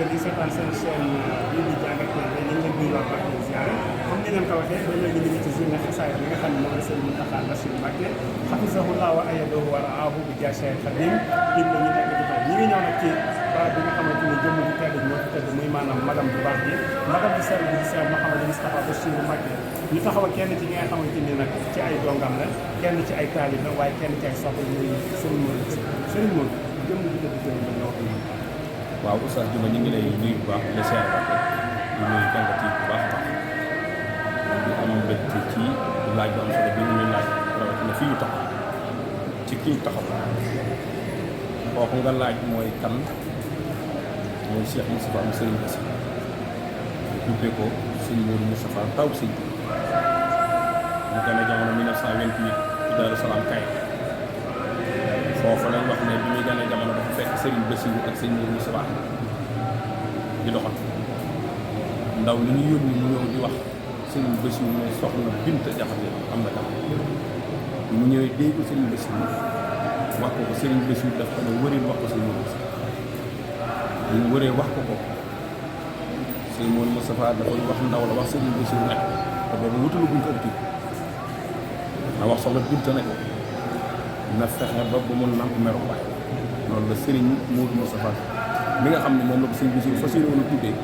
téléspectateurs yi seetaan seen chaîne bii di Jàngat TV ñu ngi leen di nuyuwaat ak di ziare comme ni ngeen ko waxee ba léegi ñu ngi ci journée xasaayid bi nga xam ne moom la Serigne Mountakha Bassirou Mbacké hafizahullah wa ayyadahu wa ra'ahu bi jaahi Cheikhul Khadim lim la ñu nekk di taw ñi ngi ñëw nag ci barab bi nga xamante ni jëmm bu tedd moo fi tedd muy maanaam magam bu baax bi magam bu sell bi di Cheikh Mouhamadou Moustapha Bassirou Mbacké ñu taxaw kenn ci ñi nga xamante ni nag ci ay dongam la kenn ci ay taalib la waaye kenn ci ay soxla muy Serigne Modou Serigne Modou jëmm bu tedd jëmm la ñoo ko waaw Oustaz Juma ñu ngi lay nuyu bu baax la seer Mbacké di nuyu Jàngat TV bu baax a baax di am mbégte ci laaj bu am solo bi ñu laaj rawatina fii ñu taxaw ci kii ñu taxaw kooku nga laaj mooy kan mooy Cheikh Moustapha am Serigne Bassirou dubbee ko Serigne Modou Moustapha taw sëñ ñu gën a jamono 1928 ci Daaru Salaam kay foofu lañ wax ne bi muy gën a jamono dafa fekk Serigne Bassirou ak Serigne Modou Moustapha di doxal ndaw li ñu yónni mu ñëw di wax Serigne Bassirou ne soxna Binta Jaxate am na tam mu ñëwee dégg ko Serigne Bassirou wax ko Serigne Bassirou daf ko ne wëreel wax ko Serigne Modou Moustapha ñu wëree wax ko Serigne Modou Moustapha dafa wax ndaw la wax Serigne Bassirou nekk te boobu wutalu buñ ko ëpp na wax soxna Binta ne ko na fexe ba mu namp meru baay loolu la Serigne Modou Moustapha mi nga xam ne moom la ko Serigne Bassirou fas yéene woon a tuddee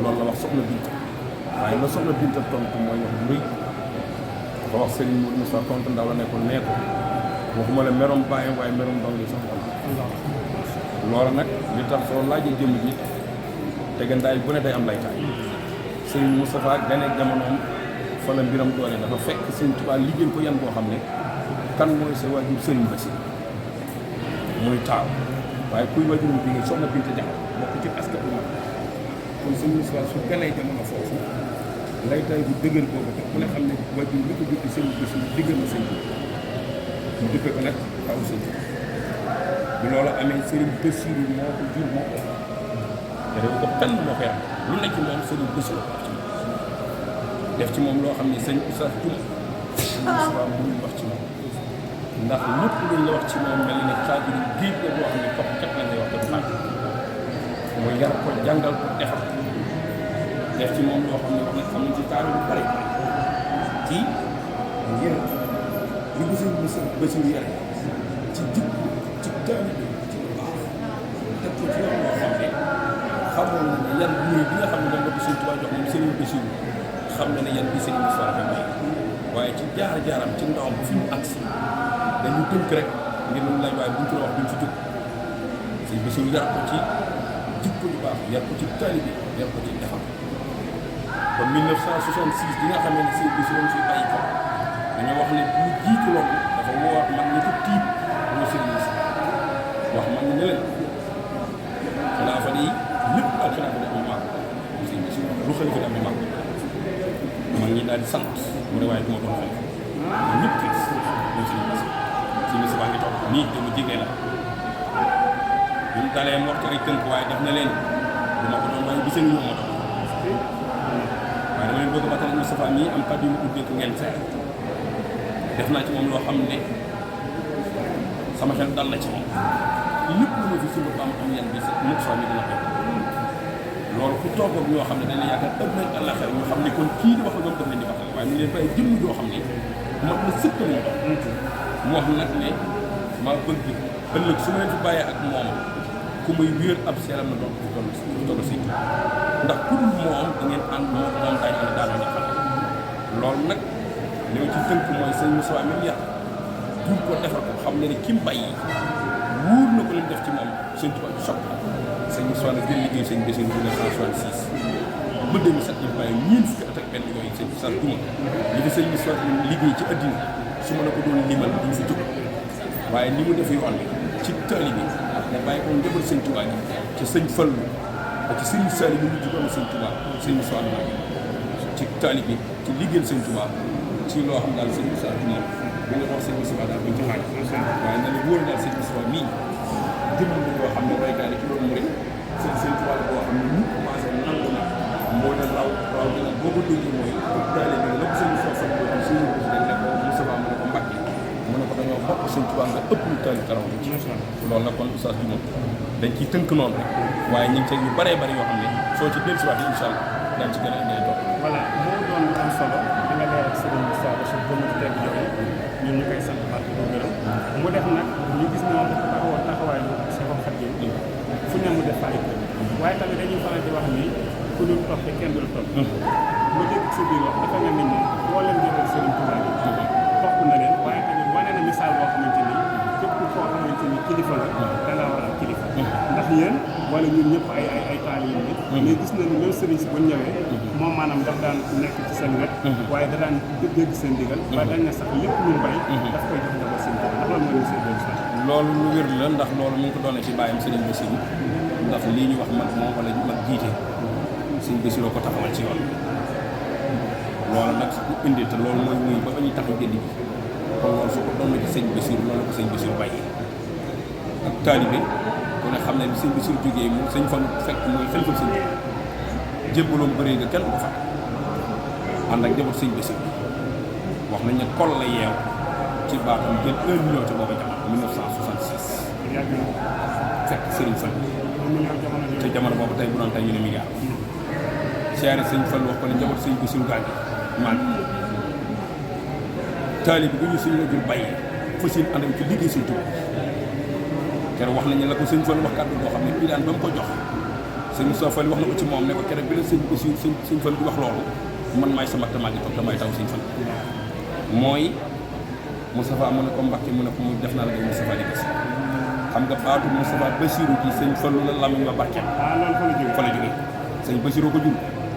loolu la wax soxna Binta waaye la soxna Binta tontu mooy wax bu rëy dafa wax Serigne Modou Moustapha tontu ndaw la ne ko nee ko waxuma la merom bàyyam waaye merom ndaw li sax loolu nag li tax soo laajee jëmm ji tegandaay bu ne day am laytaay Serigne Moustapha gane jamonoom fa la mbiram doole dafa fekk Serigne Touba liggéey ko yan boo xam ne kan mooy sa waajur Serigne Bassirou muy taaw waaye kuy waajurum bi nga soxna Binta Jaxate bokk ci askan bi mag kon Serigne Moustapha su ganee jamono foofu laytaay bu dëgër boobu te ku ne xam ne waajur li ko juddi Serigne Bassirou diggal na sëñ bi mu dëppee ko nag taw sëñ bi loolu amee Serigne Bassirou moo ko jur moo ko te dafa ko penn moo koy am lu nekk moom Serigne Bassirou def ci moom loo xam ne sëñ Oustaz Juma Moustapha mënul wax ci moom ndax lépp luñ la wax ci moom mel ni xaajuru géej la boo xam ne kopp kat lañ lay wax te du xaaj mooy yar ko jàngal ko defar ko def ci moom loo xam ne wax na xam ne ci taal bu bari ci ngir li ko sëñ Bassirou yare ci jub ci taalibe ci lu baax teg ko ci yoon loo xam ne xamoon na ne yan buy bi nga xam ne moom la ko sëñ Tuubaa jox moom Serigne Bassirou xam na ne yan bi Serigne Moustapha dafa may waaye ci jaar-jaaram ci ndawam fi mu agsi dañu tënk rek ngir mun lay waaye buñ ko wax duñ ci jóg Serigne Bassirou yar ko ci jikko yu baax yar ko ci taalibe yar ko ci defar kon 1966 bi nga xam ne Serigne Bassirou fi bàyyi ko dañoo wax ne bu jiitu loolu dafa woowaat mag ñi ko tiit mooy Serigne Moustapha wax mag ñi ne leen xilaafa yi lépp daal xilaafa di am mag Serigne Bassirou lu xalifa di am mag mag ñi daal di sant mu ne waaye du ma doon xalifa ñun ñëpp gis ñun Serigne Bassirou Serigne Moustapha ngi toog nii te mu jigéen la ñun dalee morte ay tënk waaye def na leen du ma ko doon waaye gisee ñu ma doon waaye dama leen bëgg ba tey Moustapha mii am kàddu yu ubbeeku ngeen seet def naa ci moom loo xam ne sama xel dal na ci moom lépp lu ma fi suba ba am yan bi Moustapha mi dina ko loolu ku toog ak ñoo xam ne dañ la yaakaar ëpp nañ àllaxira ñu xam ne kon kii di wax ak ñoom daf leen di waxal waaye mu leen bàyyi jëmm joo xam ne mat na sëkk mu doon mu wax nag ne maa bëgg ëllëg su ma leen fi bàyyee ak moom ku muy wéer ab seeram na doon doon si ndax ku dul moom da ngeen ànd moom daañu ànd daal di xam loolu nag li ma ci tënk mooy sëñ Moussa mi mu yàq jur ko defar ko xam ne ni ki mu bàyyi wóor na ko leen def ci moom sëñ Tuubaa bi sopp sëñ Moussa nag jël liggéey sëñ Bassirou 1966 ba 2007 ñu bàyyi ñeent fukki at ak benn yooyu sëñ Moussa Juma li fi sëñ Moussa liggéey ci addina su ma la ko doon limal duñ fi jóg waaye li mu def yoon bi ci taalibe bi ne bàyyi ko njëbal sëñ Tuubaa gi ci sëñ Fallu ak ci sëñ Saliou bi mu jugoon sëñ Tuubaa sëñ Moussa ci taalibe bi ci liggéeyal sëñ Tuubaa ci loo xam daal sëñ Moussa Juma bi nga wax sëñ Moussa daal buñ ci xaaj waaye na la wóor daal sëñ Moussa mii jëmmal na yoo xam ne baykat yi ci loolu mu rek sëñ Tuubaa boo xam ne ñu commencé nangu na moo ne raw dina boo ko déggee mooy taalibe bi la ko sëñ Moussa sax boo xam sëñ Moussa dañ ne ko Moussa mu ne ko Mbàkke mu ne ko dañoo bokk sëñ Tuubaa nga ëpp lu taalib taraw ci loolu nag kon oustaz bi moom dañ ciy tënk noonu rek waaye ñu ngi ci yu bëree bëri yoo xam ne soo ci dellusiwaat incha allah daañu ci gën a indi topp voilà moo doon lu am solo di nga leeral ak Serigne Moussa Bachir ba mu teg yooyu ñun ñu koy sant baax di ko gërëm mu def nag ñu gis ne moom dafa taxawoon taxawaayu Cheikhul Khadim fu ne mu def fa ay kër waaye tamit dañuy faral di wax ni ku dul topp kenn dul topp mu dégg sa biir wax dafa mel ni boo leen jëlee Serigne Touba bi topp na leen waaye tamit wane na misaal boo xamante ni képp koo xamante ni kilifa la da ngaa war a am kilifa ndax yéen wala ñun ñëpp ay taalibe yi mais gis nañu même Serigne si bu ñëwee moom maanaam daf daan nekk ci seen wet waaye da daan dégg seen digal ba dañ ne sax lépp lu mu bay daf koy jox njaboot seen digal ndax loolu mooy seen digal loolu lu wér la ndax loolu mu ngi ko doone ci bàyyam Serigne Bassirou ndax lii ñu wax mag moom wala mag jiite Serigne Bassirou ko taxawal ci yoon loolu nag su ko indi te loolu mooy muy ba ñuy taxaw jëndi bi kon loolu su ko doon ci sëñ Bassirou loolu ko sëñ Bassirou bàyyi ak taalibe ku ne xam ne bi sëñ Bassirou jógee mu sëñ Fallu fekk mooy xalifa sëñ jébbaloom bëree nga kenn ko fa ànd ak njaboot sëñ Bassirou wax nañ ne kol la yeew ci baatam jël 1 million ci booba jamono 1966 fekk Serigne Fall te jamono boobu tey bu doon tey ñu ne milliard seere sëñ Fall wax ko ne njaboot sëñ Bassirou gaañ man taalib bi ñu suñ la jur bàyyi fas yéene ànd ci liggéey sëñ Tuubaa keroog wax nañu la ko sëñ Fall wax kàddu boo xam ne bii daan ba mu ko jox sëñ Moussa Fall wax na ko ci moom ne ko keroog bi la sëñ Bassirou sëñ Fall di wax loolu man maay sama tamaa ngi toog damay taw sëñ Fall mooy Moustapha mu ne ko Mbacke mu ne ko mu def naa la day Moustapha di gis xam nga baatu Moustapha Bassirou ci sëñ Fallu la lamiñ ma barkeel fa la jógee sëñ Bassirou ko jur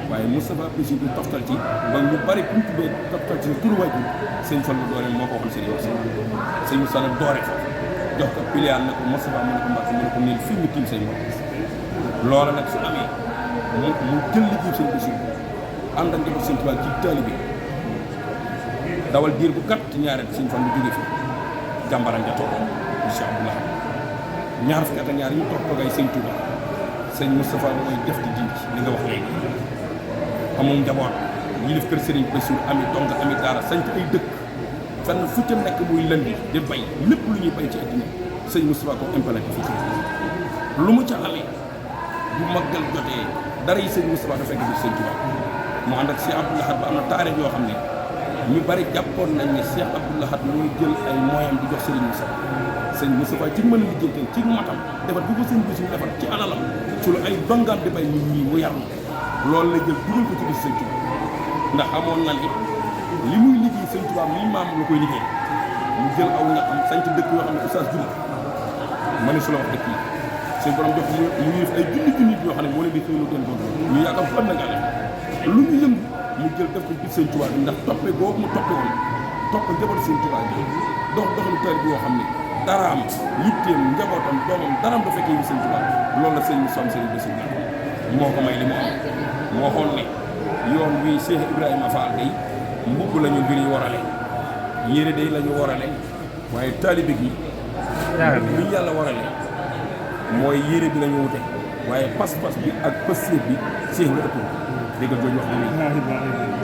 waaye Moustapha Bassirou toftal ci ba ñu bari ku ñu tuddee toftal ci turu waajur sëñ Fallu doore moo ko waxoon sëñ Moussa sëñ Moussa nag doore fa jox ko piliyaan na ko Moustapha mu ne ko Mbacke mu ne ko neen fii ñu tiim sëñ moom loola nag su amee mu jël liggéey sëñ Bassirou ànd ak njaboot sëñ Tuubaa ci taalibe dawal diir bu gàtt ñaareel sëñ Fallu jóge fi jàmbaram ja toog incha allah ñaar fukki at ak ñaar ñu toog toogay sëñ Touba sëñ Moustapha mooy def di dindi li nga wax léegi amul njaboot yilif kër Serigne Bassirou ami dong ami daara sañ ay dëkk fenn fu ca nekk muy lënd di bay lépp lu ñuy bay ci àddina sëñ Moustapha ko implanté fii ci lu mu ca amee bu maggal jotee dara yi sëñ Moustapha dafa fekk biir sëñ Touba mu ànd ak Cheikh Abdou Lahad ba am na taarix yoo xam ne ñu bari jàppoon nañ ne Cheikh Abdou Lahad mooy jël ay moyens di jox Serigne Moustapha sëñ Moustapha ci mën a liggéeyal ci matam defar bu ko sëñ Bassirou defar ci alalam ci lu ay dongaam di bay nit ñi mu yaru loolu la jël dugal ko ci biir sëñ Touba ndax amoon na li muy liggéey sëñ Touba li maam la koy liggéey mu jël aw nga am sañ ci dëkk yoo xam ne oustaz juma ma ne su la wax dëkk yi sëñ borom jox mu yëf ay junni yoo xam ne moo leen di xëy lu den doon ñu yaakaar fu ënd nga lu ñu yëngu mu jël def ko biir sëñ Touba bi ndax toppe boobu mu toppe woon topp njaboot sëñ Touba bi doxalu teel bi yoo xam ne daraam yitteem njabootam doomam daraam da fekkee yi sëñ Touba loolu la sëñ Moussa Sëriñ Bassirou moo ko may li mu am mu waxoon ne yoon wi Cheikh Ibrahima Fall day mbubb la ñu mbir yi warale yére day la ñu warale waaye taalibe gi li yàlla warale mooy yére bi la ñu wute waaye pas-pas bi ak pëstéef bi Cheikh la ëpp dégg nga jooju wax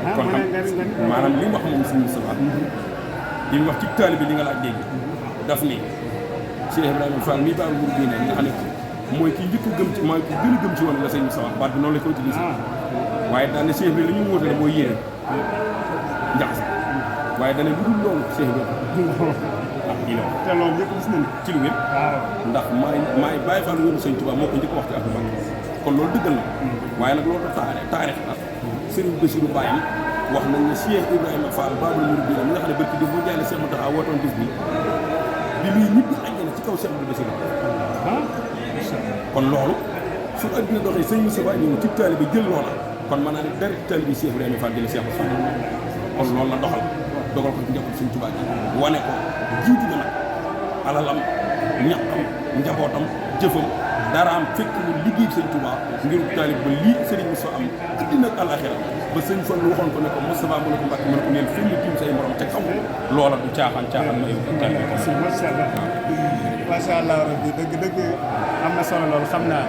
na kon xam maanaam li mu wax moom sëñ Moustapha li mu wax ci taalibe li nga laaj léegi daf ni Cheikh Ibrahima Fall mii baalu wur bii ne nga xam ne mooy ki njëkk a gëm ci mooy ki gën a gëm ci woon la sëñ Moustapha baat bi noonu la ko utilisé waaye daal ne Cheikh bi li ñu wóotale mooy yére njaxas waaye dana lu dul loolu Cheikh bi ah lii la wax te loolu yëpp gis nañu ci lu wér ndax maay bàyyi Fall wóoru sëñ Touba moo ko njëkk a wax ci ak Mbàkke kon loolu dëggal na waaye nag loolu taarix la Serigne Bassirou bàyyam wax nañ ne Cheikh Ibrahima Fall Baabul Muridiina mi nga xam ne barki def boo jaayee Cheikh Mountakha wootoon bis bi muy ñibbi àjjana ci kaw Cheikh Bassirou kon loolu su adduna doxee sëñ Moustapha ñëw ci taalibe bi jël loola kon mën naa ne dara taalibe bi Cheikh Ibrahima Fall jële Cheikh Moustapha kon loolu la dogal ko ci njaboot suñ Tuubaa ji wane ko jiitu na nag alalam ñaqam njabootam jëfam daraam fekk mu liggéey sëñ Tuubaa ngir taalibe ba lii sëriñ Moustapha am addina ak àllaaxira ba sëñ Fall waxoon ko ne ko Moustapha mu ne ko Mbàkke mu ne ko neen fii mu tiim say morom ca kaw loola du caaxaan ma yow taalibe ko macha allah macha allah rabbi dëgg am na solo loolu xam naa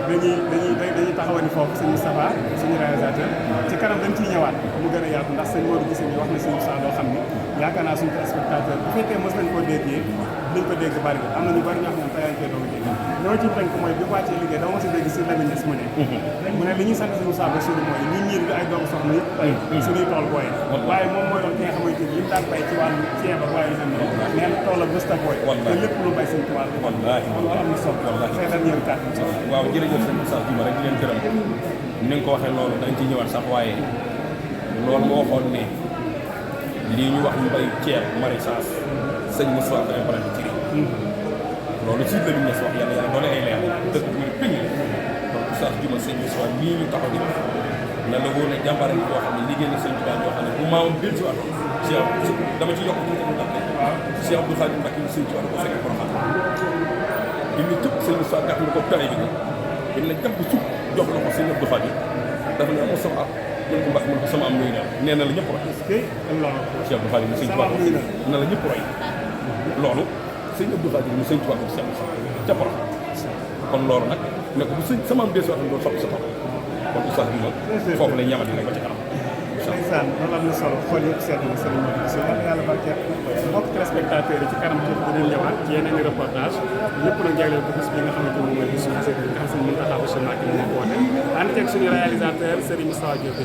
dañuy taxawani foofu sëñ Moustapha suñu réalisateur ci kanam dañ ciy ñëwaat mu gën a yaatu ndax sëñ Modou Guissé mi wax na suñu saa loo xam ni yaakaar naa suñu spectateur bu fekkee mos nañ koo déggee liñ ko dégg bari am na ñu bari ñoo xam ne tey koy doog a dégg ñoo ci tënk mooy bi wàccee liggéey dama mos a dégg si Lamine Niass mu ne li ñuy sant suñu saa ba suñu mooy ñun ñii di ay doomu soxna yëpp suñuy tool booy waaye moom mooy doon ki nga xamante ni li mu daan bay ci wàllu ceeb ak waaye lu mel noonu nee na toolam bësta booy te lépp lu bay suñu tubaab wallaahi loolu am na solo say dan ñëw kat waaw jërëjëf sëñ Moussa Diouma rek di leen gërëm ni nga ko waxee loolu dañ ci ñëwaat sax waaye loolu moo waxoon ne lii ñu wax mbay ceeb maraîchage sëñ Moussa ko implanté ci loolu ci Lamine Niass wax yàlla doole ay leer dëkk bi péng donc Moussa Diouma sëñ Moussa lii ñu taxaw di wax na la wóor ne jàmbaar yi boo xam ne liggéey na sëñ Tuubaa yoo xam ne bu maamam biir ci waat Cheikh dama ci yokk tuuti mu ndaxte Cheikh Abdou Khadim Mbacké ni sëñ Tuubaa ko fekk Porokhane bi ñu tëb sëñ Moussa gàtt na ko tari bi bi na jàpp suuf jox la ko sëñ Abdou Khadim dafa ne mo sama mën ko mbax mën ko sama am nuyu nee na la ñëpp roy Cheikh Abdou Khadim ni sëñ Tuubaa na la ñëpp roy loolu sëñ Abdou Khadim ni sëñ Tuubaa ko Cheikh ca Porokhane kon loolu nag ne ko bu sëñ sama am dees waxam doon soppi sa topp kon oustaz bi moom foofu lay ñamati nag ba ci kanam ndeysaan loolu am na solo xool yëpp seetlu na sëriñ Modou Guissé yàlla yàlla barkeel mbokk téléspectateurs yi ci kanam tuuti dinañ ñëwaat ci yeneen i reportage lépp nag jagleel ko bis bi nga xamante moom mooy bisu xasida bi nga xam ne mën taxaw ba Cheikh Mbacké moo ko woote ànd ceeg suñu réalisateur Serigne Moustapha Diop